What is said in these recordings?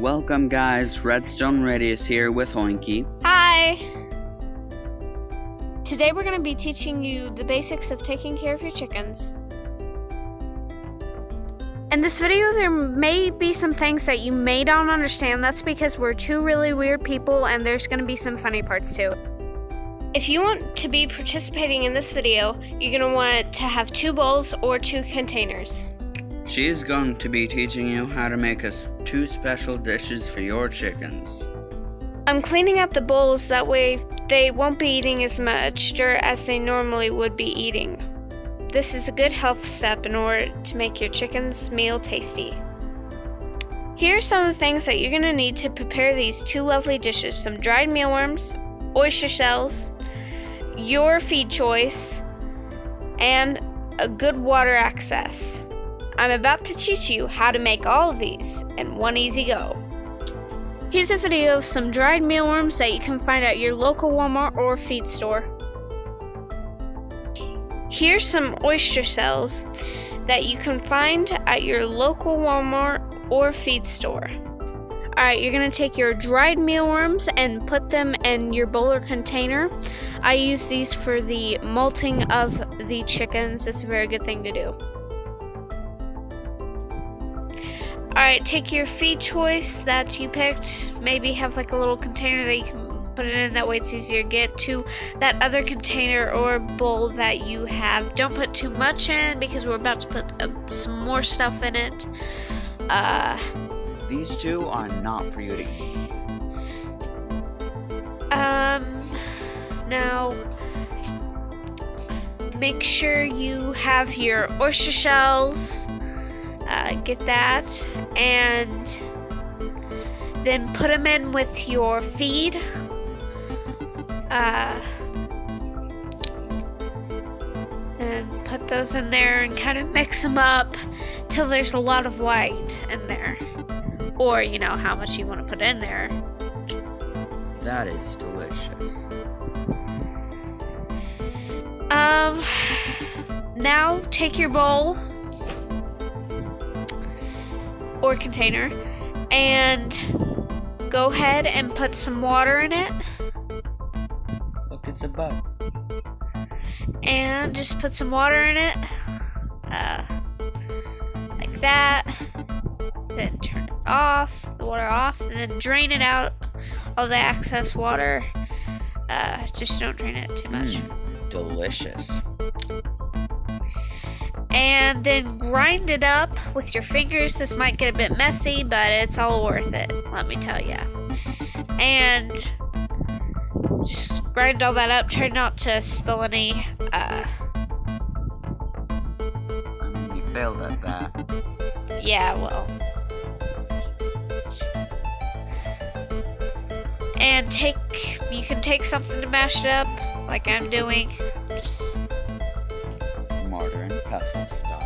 Welcome guys, Redstone Radius here with Oinky. Hi! Today we're going to be teaching you the basics of taking care of your chickens. In this video there may be some things that you may not understand. That's because we're two really weird people and there's going to be some funny parts too. If you want to be participating in this video, you're going to want to have 2 bowls or 2 containers. She is going to be teaching you how to make us 2 special dishes for your chickens. I'm cleaning out the bowls, that way they won't be eating as much dirt as they normally would be eating. This is a good health step in order to make your chicken's meal tasty. Here are some of the things that you're going to need to prepare these 2 lovely dishes: some dried mealworms, oyster shells, your feed choice, and a good water access. I'm about to teach you how to make all of these in one easy go. Here's a video of some dried mealworms that you can find at your local Walmart or feed store. Here's some oyster shells that you can find at your local Walmart or feed store. Alright, you're going to take your dried mealworms and put them in your bowl or container. I use these for the molting of the chickens. It's a very good thing to do. Alright, take your feed choice that you picked. Maybe have like a little container that you can put it in, that way it's easier to get to that other container or bowl that you have. Don't put too much in because we're about to put some more stuff in it. These 2 are not for you to eat. Now make sure you have your oyster shells. Get that, and then put them in with your feed. And put those in there and kind of mix them up till there's a lot of white in there, or you know how much you want to put in there. That is delicious. Now take your bowl or container and go ahead and put some water in it. Look, it's a bug. And just put some water in it, like that. Then turn it off, the water off, and then drain it out, all the excess water. Just don't drain it too much. Delicious. And then grind it up with your fingers. This might get a bit messy, but it's all worth it, let me tell you. And just grind all that up. Try not to spill any. You failed at that. Yeah, well. And you can take something to mash it up, like I'm doing. Just Mortar and pestle style.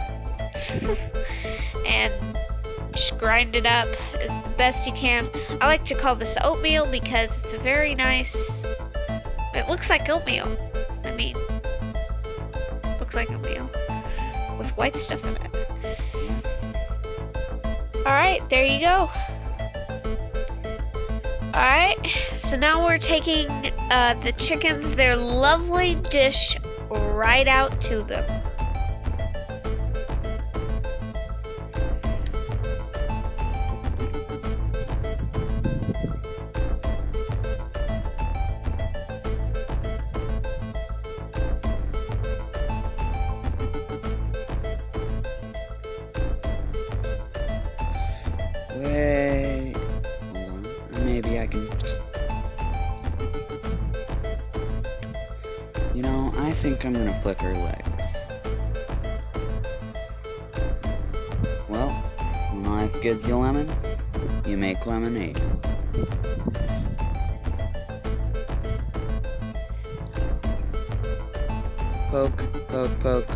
and just grind it up as the best you can. I like to call this oatmeal because it's a very nice, it looks like oatmeal. I mean, looks like oatmeal with white stuff in it. Alright, there you go. Alright, so now we're taking the chickens, their lovely dish, right out to them. Wait, hold on. Maybe I can. You know, I think I'm gonna flick her legs. Well, when life gives you lemons, you make lemonade. Poke, poke, poke.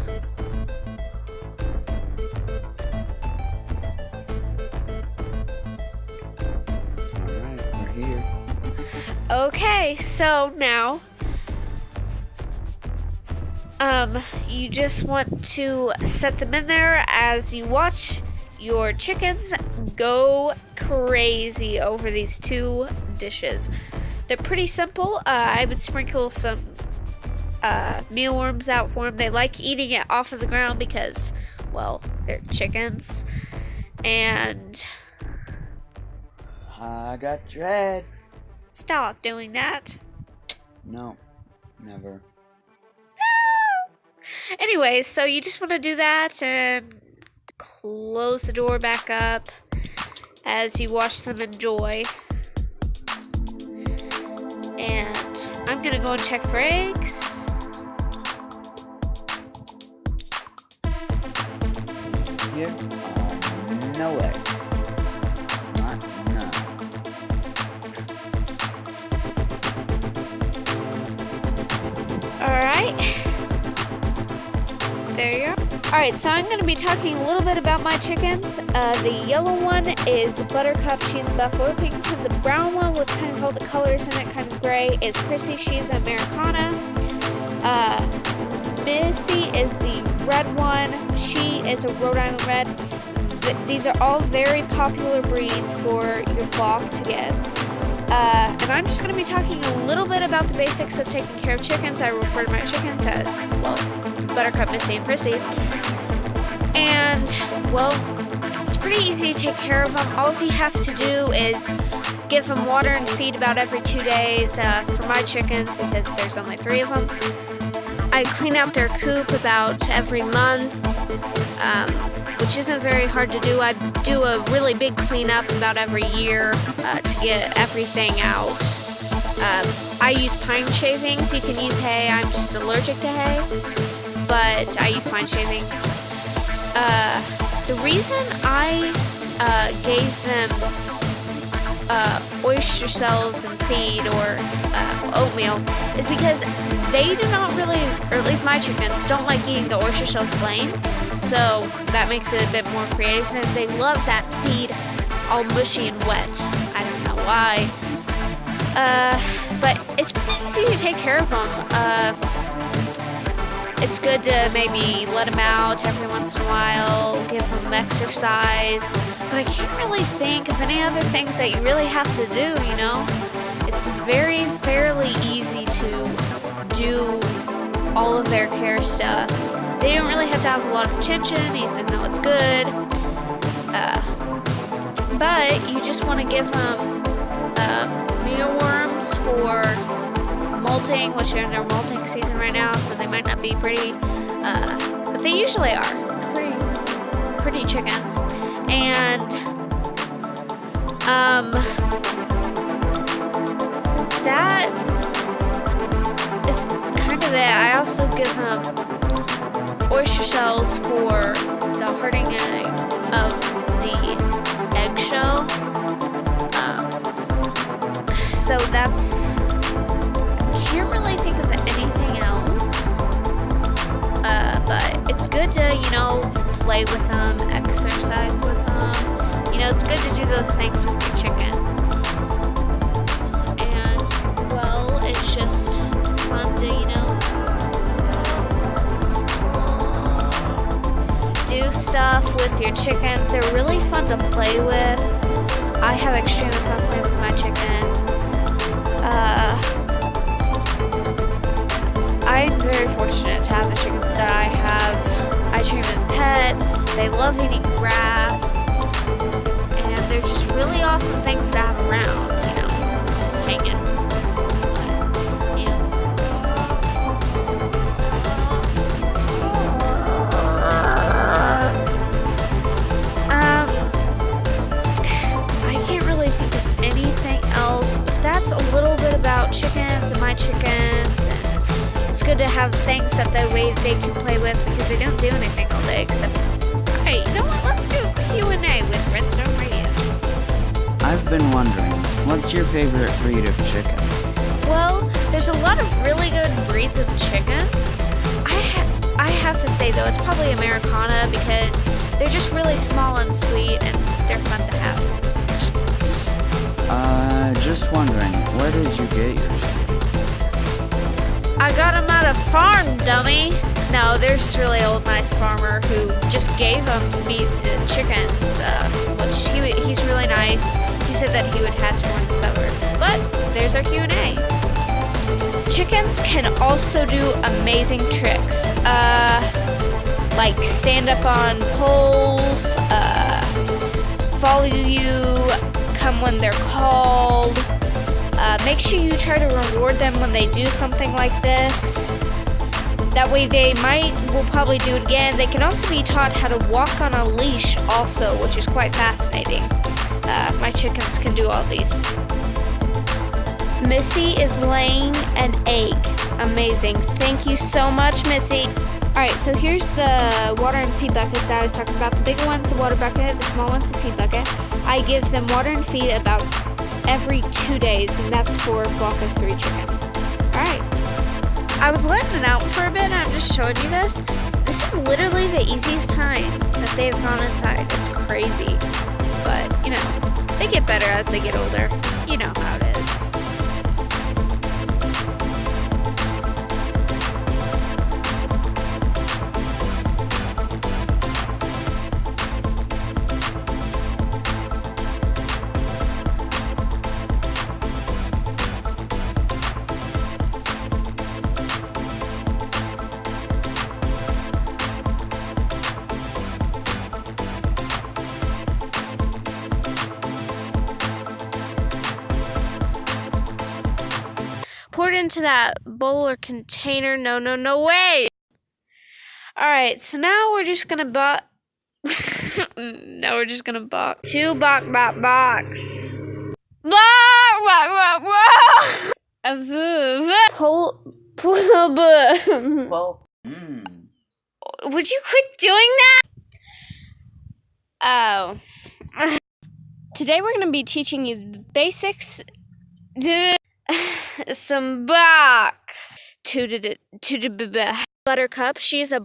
Here. Okay, so now you just want to set them in there as you watch your chickens go crazy over these 2 dishes. They're pretty simple. I would sprinkle some mealworms out for them. They like eating it off of the ground because, well, they're chickens. And I got your head. Stop doing that. No, never. Anyways, so you just want to do that and close the door back up as you watch them enjoy. And I'm gonna go and check for eggs. Here are no eggs. Not none. Alright. There you are. Alright, so I'm going to be talking a little bit about my chickens. The yellow one is Buttercup. She's Buffalo Pigington. The brown one with kind of all the colors in it, kind of gray, is Prissy. She's Americana. Missy is the red one. She is a Rhode Island Red. These are all very popular breeds for your flock to get. And I'm just going to be talking a little bit about the basics of taking care of chickens. I refer to my chickens as, well, Buttercup, Missy, and Prissy. And, well, it's pretty easy to take care of them. All you have to do is give them water and feed about every 2 days for my chickens because there's only 3 of them. I clean out their coop about every month, which isn't very hard to do. I do a really big cleanup about every year to get everything out. I use pine shavings. You can use hay. I'm just allergic to hay, but I use pine shavings. The reason I gave them oyster shells and feed or oatmeal is because they do not really, or at least my chickens, don't like eating the oyster shells plain. So that makes it a bit more creative. And they love that feed all mushy and wet. I don't know why. But it's pretty easy to take care of them. It's good to maybe let them out every once in a while, give them exercise. But I can't really think of any other things that you really have to do, you know? It's fairly easy to do all of their care stuff. They don't really have to have a lot of attention, even though it's good. But you just want to give them mealworms for molting, which are in their molting season right now, so they might not be pretty, but they usually are pretty chickens. And that is kind of it. I also give them oyster shells for the hardening of the eggshell. So that's, can't really think of anything else. But it's good to, you know, play with them, exercise with them. You know, it's good to do those things with your chicken. And, well, it's just fun to, you know, do stuff with your chickens. They're really fun to play with. I have extremely fun playing with my chickens. I'm very fortunate to have the chickens that I have. I treat them as pets. They love eating grass. And they're just really awesome things to have around, you know, just hanging. I can't really think of anything else, but that's a little bit about chickens and my chickens, and it's good to have things that they can play with because they don't do anything all day except, hey, you know what, let's do a Q&A with Redstone Radius. I've been wondering, what's your favorite breed of chicken? Well, there's a lot of really good breeds of chickens. I have to say, though, it's probably Americana because they're just really small and sweet and they're fun to have. Just wondering, where did you get your chickens? I got them at a farm, dummy. No, there's this really old, nice farmer who just gave them chickens, which he's really nice. He said that he would hatch more in the summer. But there's our Q&A. Chickens can also do amazing tricks, like stand up on poles, follow you, come when they're called. Make sure you try to reward them when they do something like this. That way they will probably do it again. They can also be taught how to walk on a leash also, which is quite fascinating. My chickens can do all these. Missy is laying an egg. Amazing. Thank you so much, Missy. Alright, so here's the water and feed buckets that I was talking about. The bigger one's the water bucket, the small one's the feed bucket. I give them water and feed about every 2 days, and that's for a flock of 3 chickens. Alright. I was letting it out for a bit, and I'm just showing you this. This is literally the easiest time that they've gone inside. It's crazy. But, you know, they get better as they get older. You know how it is. Pour it into that bowl or container. No way! Alright, so now we're just gonna box. Now we're just gonna box. 2 box. Would you quit doing that? Oh. Today we're gonna be teaching you the basics. Some box to Buttercup. She's a